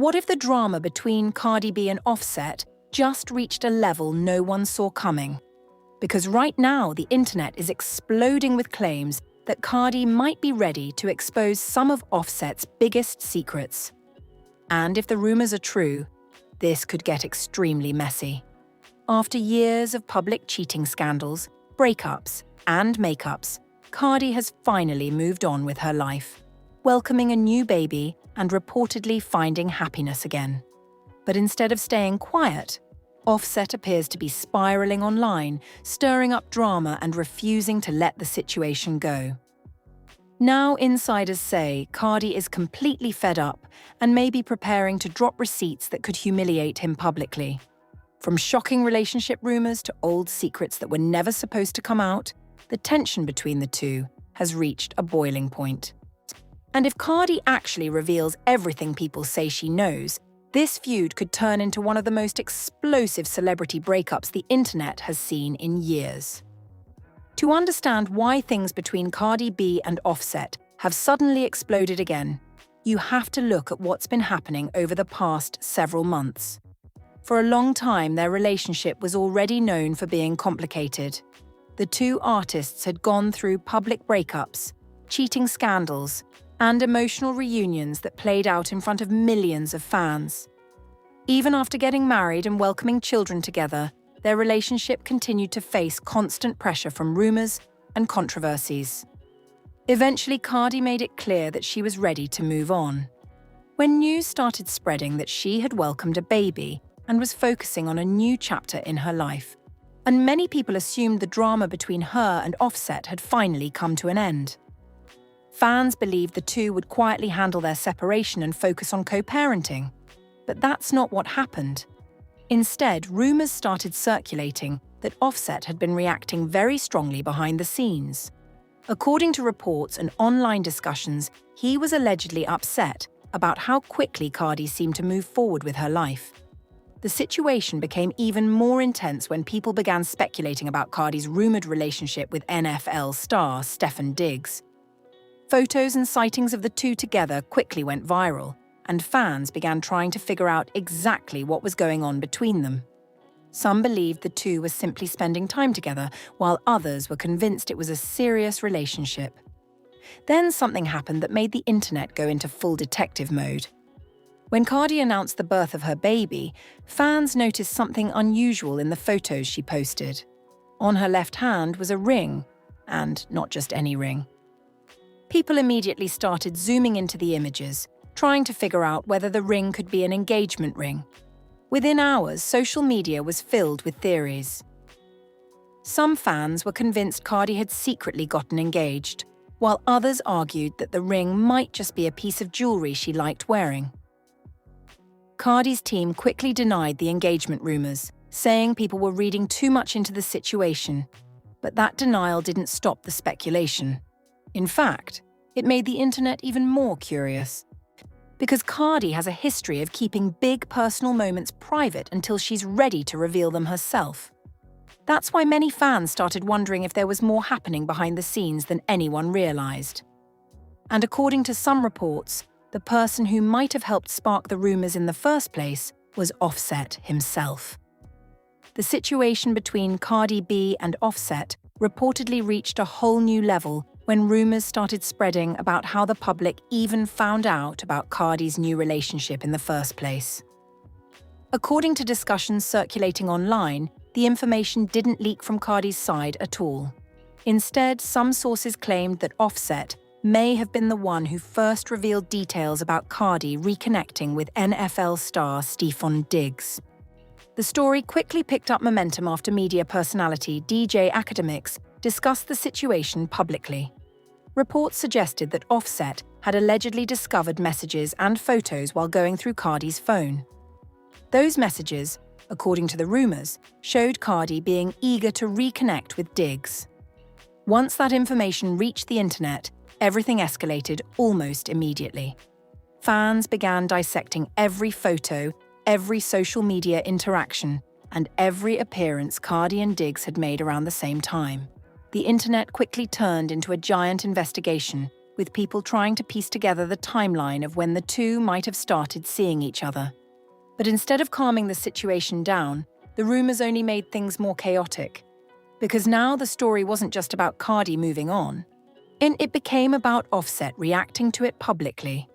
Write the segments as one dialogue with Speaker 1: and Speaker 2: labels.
Speaker 1: What if the drama between Cardi B and Offset just reached a level no one saw coming? Because right now, the internet is exploding with claims that Cardi might be ready to expose some of Offset's biggest secrets. And if the rumors are true, this could get extremely messy. After years of public cheating scandals, breakups, and makeups, Cardi has finally moved on with her life, welcoming a new baby and reportedly finding happiness again. But instead of staying quiet, Offset appears to be spiraling online, stirring up drama and refusing to let the situation go. Now insiders say Cardi is completely fed up and may be preparing to drop receipts that could humiliate him publicly. From shocking relationship rumors to old secrets that were never supposed to come out, the tension between the two has reached a boiling point. And if Cardi actually reveals everything people say she knows, this feud could turn into one of the most explosive celebrity breakups the internet has seen in years. To understand why things between Cardi B and Offset have suddenly exploded again, you have to look at what's been happening over the past several months. For a long time, their relationship was already known for being complicated. The two artists had gone through public breakups, cheating scandals, and emotional reunions that played out in front of millions of fans. Even after getting married and welcoming children together, their relationship continued to face constant pressure from rumors and controversies. Eventually, Cardi made it clear that she was ready to move on. When news started spreading that she had welcomed a baby and was focusing on a new chapter in her life, and many people assumed the drama between her and Offset had finally come to an end. Fans believed the two would quietly handle their separation and focus on co-parenting. But that's not what happened. Instead, rumors started circulating that Offset had been reacting very strongly behind the scenes. According to reports and online discussions, he was allegedly upset about how quickly Cardi seemed to move forward with her life. The situation became even more intense when people began speculating about Cardi's rumored relationship with NFL star Stefan Diggs. Photos and sightings of the two together quickly went viral, and fans began trying to figure out exactly what was going on between them. Some believed the two were simply spending time together, while others were convinced it was a serious relationship. Then something happened that made the internet go into full detective mode. When Cardi announced the birth of her baby, fans noticed something unusual in the photos she posted. On her left hand was a ring, and not just any ring. People immediately started zooming into the images, trying to figure out whether the ring could be an engagement ring. Within hours, social media was filled with theories. Some fans were convinced Cardi had secretly gotten engaged, while others argued that the ring might just be a piece of jewelry she liked wearing. Cardi's team quickly denied the engagement rumors, saying people were reading too much into the situation. But that denial didn't stop the speculation. In fact, it made the internet even more curious. Because Cardi has a history of keeping big personal moments private until she's ready to reveal them herself. That's why many fans started wondering if there was more happening behind the scenes than anyone realized. And according to some reports, the person who might have helped spark the rumors in the first place was Offset himself. The situation between Cardi B and Offset reportedly reached a whole new level when rumors started spreading about how the public even found out about Cardi's new relationship in the first place. According to discussions circulating online, the information didn't leak from Cardi's side at all. Instead, some sources claimed that Offset may have been the one who first revealed details about Cardi reconnecting with NFL star Stefan Diggs. The story quickly picked up momentum after media personality DJ Academics discussed the situation publicly. Reports suggested that Offset had allegedly discovered messages and photos while going through Cardi's phone. Those messages, according to the rumors, showed Cardi being eager to reconnect with Diggs. Once that information reached the internet, everything escalated almost immediately. Fans began dissecting every photo, every social media interaction, and every appearance Cardi and Diggs had made around the same time. The internet quickly turned into a giant investigation, with people trying to piece together the timeline of when the two might have started seeing each other. But instead of calming the situation down, the rumors only made things more chaotic. Because now the story wasn't just about Cardi moving on, and it became about Offset reacting to it publicly.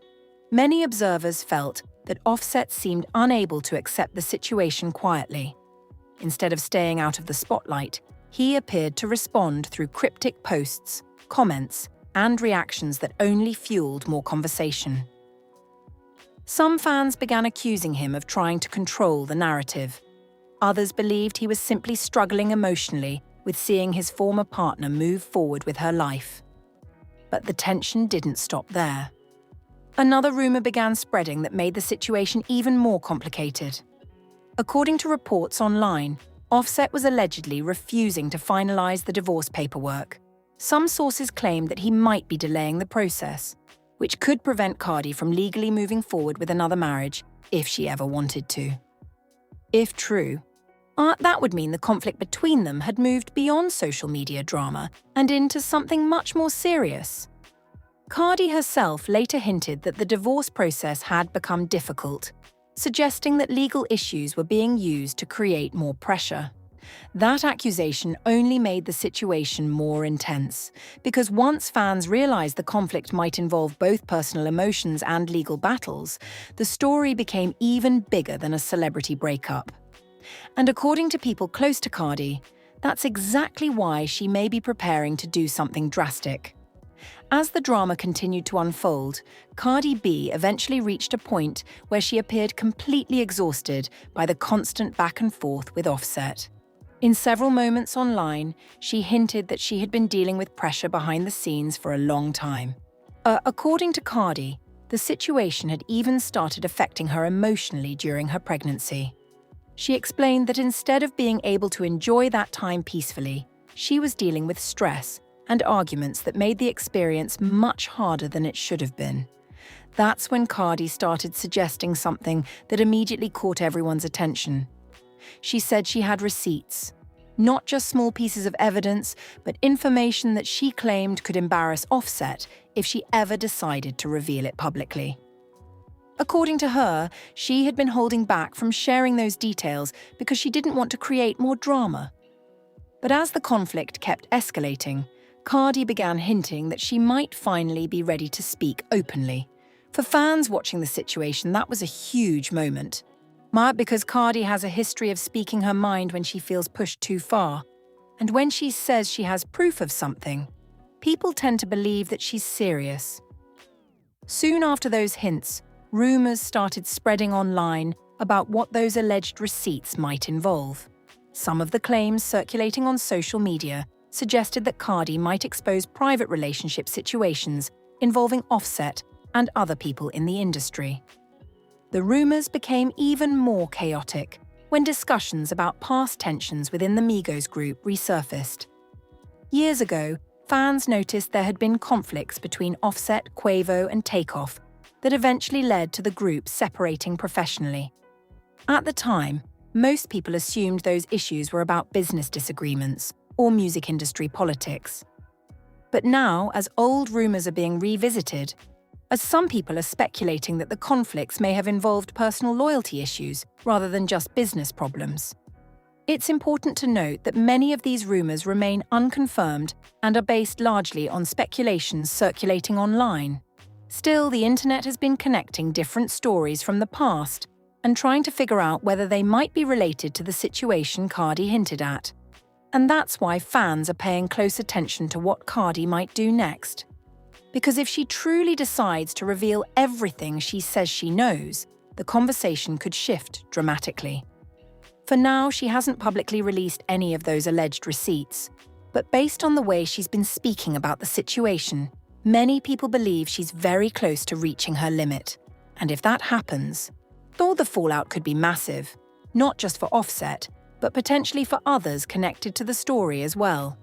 Speaker 1: Many observers felt that Offset seemed unable to accept the situation quietly. Instead of staying out of the spotlight, he appeared to respond through cryptic posts, comments, and reactions that only fueled more conversation. Some fans began accusing him of trying to control the narrative. Others believed he was simply struggling emotionally with seeing his former partner move forward with her life. But the tension didn't stop there. Another rumor began spreading that made the situation even more complicated. According to reports online, Offset was allegedly refusing to finalize the divorce paperwork. Some sources claimed that he might be delaying the process, which could prevent Cardi from legally moving forward with another marriage if she ever wanted to. If true, that would mean the conflict between them had moved beyond social media drama and into something much more serious. Cardi herself later hinted that the divorce process had become difficult, suggesting that legal issues were being used to create more pressure. That accusation only made the situation more intense, because once fans realized the conflict might involve both personal emotions and legal battles, the story became even bigger than a celebrity breakup. And according to people close to Cardi, that's exactly why she may be preparing to do something drastic. As the drama continued to unfold, Cardi B eventually reached a point where she appeared completely exhausted by the constant back and forth with Offset. In several moments online, she hinted that she had been dealing with pressure behind the scenes for a long time. According to Cardi, the situation had even started affecting her emotionally during her pregnancy. She explained that instead of being able to enjoy that time peacefully, she was dealing with stress and arguments that made the experience much harder than it should have been. That's when Cardi started suggesting something that immediately caught everyone's attention. She said she had receipts, not just small pieces of evidence, but information that she claimed could embarrass Offset if she ever decided to reveal it publicly. According to her, she had been holding back from sharing those details because she didn't want to create more drama. But as the conflict kept escalating, Cardi began hinting that she might finally be ready to speak openly. For fans watching the situation, that was a huge moment. Because Cardi has a history of speaking her mind when she feels pushed too far. And when she says she has proof of something, people tend to believe that she's serious. Soon after those hints, rumors started spreading online about what those alleged receipts might involve. Some of the claims circulating on social media suggested that Cardi might expose private relationship situations involving Offset and other people in the industry. The rumors became even more chaotic when discussions about past tensions within the Migos group resurfaced. Years ago, fans noticed there had been conflicts between Offset, Quavo, and Takeoff that eventually led to the group separating professionally. At the time, most people assumed those issues were about business disagreements or music industry politics. But now, as old rumors are being revisited, as some people are speculating that the conflicts may have involved personal loyalty issues rather than just business problems. It's important to note that many of these rumors remain unconfirmed and are based largely on speculations circulating online. Still, the internet has been connecting different stories from the past and trying to figure out whether they might be related to the situation Cardi hinted at. And that's why fans are paying close attention to what Cardi might do next. Because if she truly decides to reveal everything she says she knows, the conversation could shift dramatically. For now, she hasn't publicly released any of those alleged receipts, but based on the way she's been speaking about the situation, many people believe she's very close to reaching her limit. And if that happens, though the fallout could be massive, not just for Offset, but potentially for others connected to the story as well.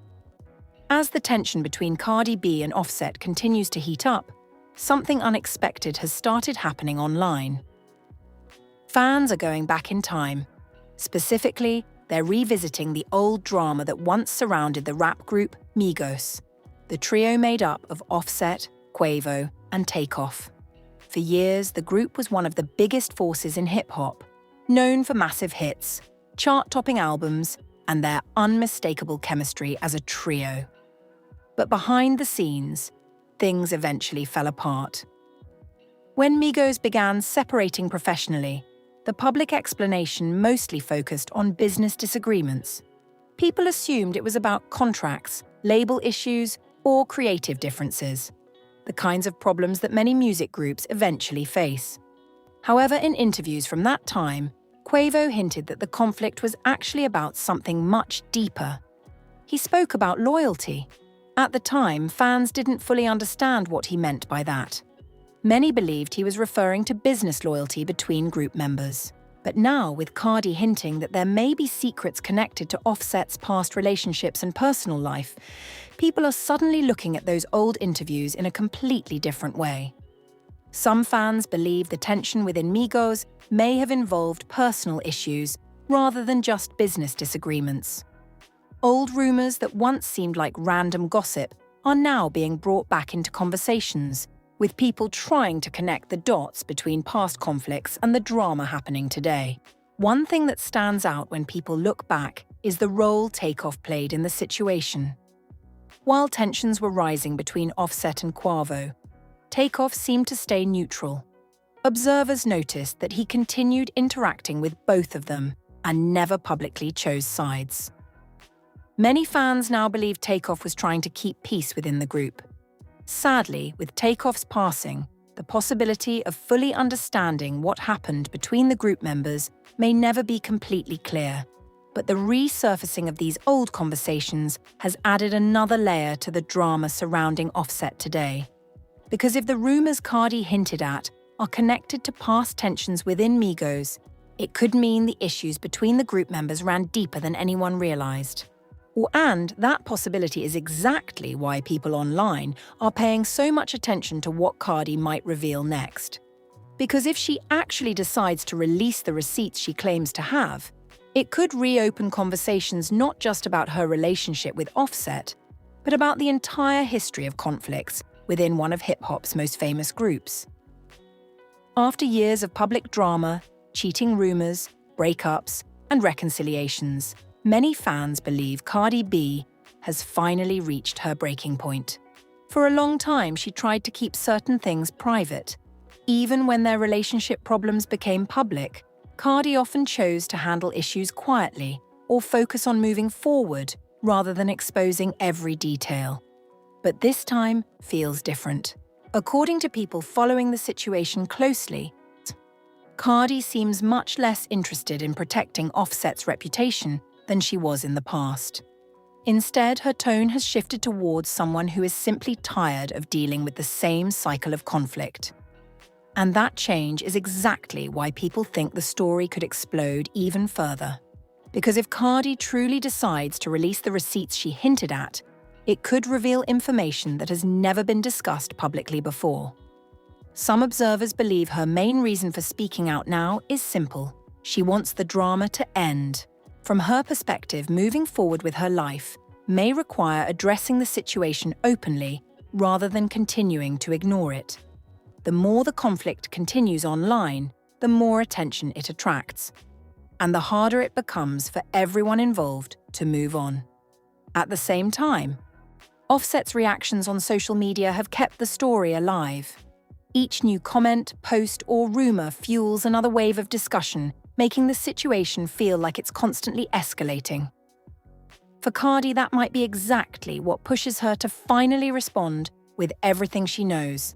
Speaker 1: As the tension between Cardi B and Offset continues to heat up, something unexpected has started happening online. Fans are going back in time. Specifically, they're revisiting the old drama that once surrounded the rap group Migos. The trio made up of Offset, Quavo, and Takeoff. For years, the group was one of the biggest forces in hip-hop, known for massive hits, chart-topping albums, and their unmistakable chemistry as a trio. But behind the scenes, things eventually fell apart. When Migos began separating professionally, the public explanation mostly focused on business disagreements. People assumed it was about contracts, label issues, or creative differences, the kinds of problems that many music groups eventually face. However, in interviews from that time, Quavo hinted that the conflict was actually about something much deeper. He spoke about loyalty. At the time, fans didn't fully understand what he meant by that. Many believed he was referring to business loyalty between group members. But now, with Cardi hinting that there may be secrets connected to Offset's past relationships and personal life, people are suddenly looking at those old interviews in a completely different way. Some fans believe the tension within Migos may have involved personal issues rather than just business disagreements. Old rumors that once seemed like random gossip are now being brought back into conversations, with people trying to connect the dots between past conflicts and the drama happening today. One thing that stands out when people look back is the role Takeoff played in the situation. While tensions were rising between Offset and Quavo, Takeoff seemed to stay neutral. Observers noticed that he continued interacting with both of them and never publicly chose sides. Many fans now believe Takeoff was trying to keep peace within the group. Sadly, with Takeoff's passing, the possibility of fully understanding what happened between the group members may never be completely clear. But the resurfacing of these old conversations has added another layer to the drama surrounding Offset today. Because if the rumors Cardi hinted at are connected to past tensions within Migos, it could mean the issues between the group members ran deeper than anyone realized. And that possibility is exactly why people online are paying so much attention to what Cardi might reveal next. Because if she actually decides to release the receipts she claims to have, it could reopen conversations not just about her relationship with Offset, but about the entire history of conflicts within one of hip-hop's most famous groups. After years of public drama, cheating rumors, breakups, and reconciliations, many fans believe Cardi B has finally reached her breaking point. For a long time, she tried to keep certain things private. Even when their relationship problems became public, Cardi often chose to handle issues quietly or focus on moving forward rather than exposing every detail. But this time feels different. According to people following the situation closely, Cardi seems much less interested in protecting Offset's reputation than she was in the past. Instead, her tone has shifted towards someone who is simply tired of dealing with the same cycle of conflict. And that change is exactly why people think the story could explode even further. Because if Cardi truly decides to release the receipts she hinted at, it could reveal information that has never been discussed publicly before. Some observers believe her main reason for speaking out now is simple. She wants the drama to end. From her perspective, moving forward with her life may require addressing the situation openly rather than continuing to ignore it. The more the conflict continues online, the more attention it attracts, and the harder it becomes for everyone involved to move on. At the same time, Offset's reactions on social media have kept the story alive. Each new comment, post, or rumor fuels another wave of discussion, making the situation feel like it's constantly escalating. For Cardi, that might be exactly what pushes her to finally respond with everything she knows.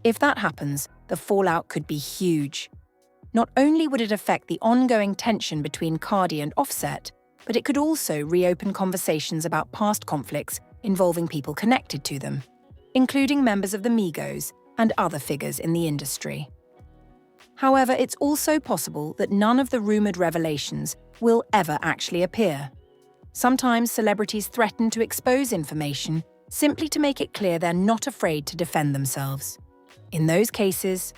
Speaker 1: If that happens, the fallout could be huge. Not only would it affect the ongoing tension between Cardi and Offset, but it could also reopen conversations about past conflicts involving people connected to them, including members of the Migos and other figures in the industry. However, it's also possible that none of the rumored revelations will ever actually appear. Sometimes celebrities threaten to expose information simply to make it clear they're not afraid to defend themselves. In those cases,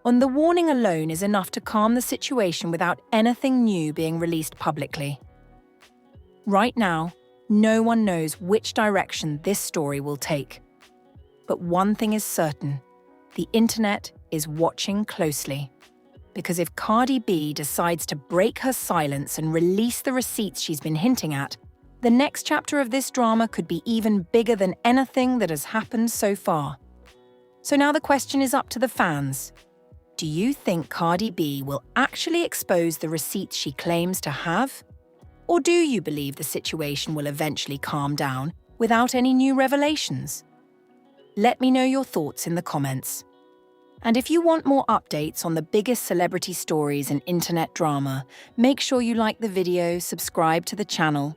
Speaker 1: the warning alone is enough to calm the situation without anything new being released publicly. Right now, no one knows which direction this story will take. But one thing is certain, the internet is watching closely. Because if Cardi B decides to break her silence and release the receipts she's been hinting at, the next chapter of this drama could be even bigger than anything that has happened so far. So now the question is up to the fans. Do you think Cardi B will actually expose the receipts she claims to have? Or do you believe the situation will eventually calm down without any new revelations? Let me know your thoughts in the comments. And if you want more updates on the biggest celebrity stories in internet drama, make sure you like the video, subscribe to the channel,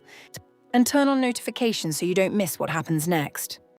Speaker 1: and turn on notifications so you don't miss what happens next.